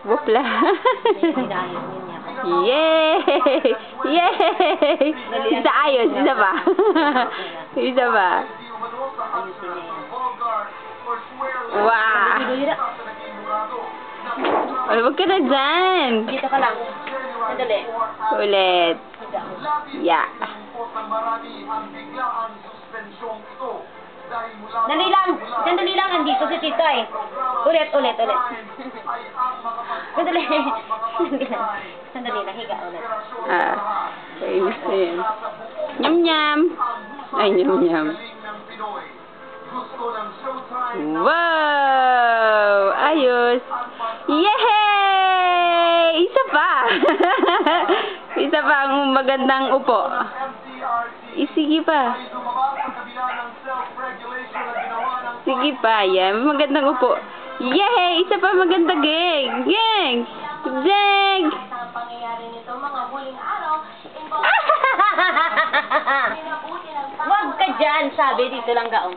Whoopla. Yay! Yay! Isa ayos, isa ba? Isa ba? Wow! Ay, wag ka na dyan! Dito ka lang. Sandali. Ulit. Yeah. Sandali lang. Sandali lang. Nandito si Tito eh. Ulit. Sandali. Sandali lang. Higa ulit. Kainis na yun. Nyam-nyam! Ay, nyam-nyam. Wow! Ayos! Yay! Isa pa! Isa pa ang magandang upo. Sige pa. Sige pa, yan. Magandang upo. Yay! Isa pa maganda, geng! Geng! Geng! Ang pangyayari nito, mga huling araw, Wag ka dyan, sabi dito lang gaong.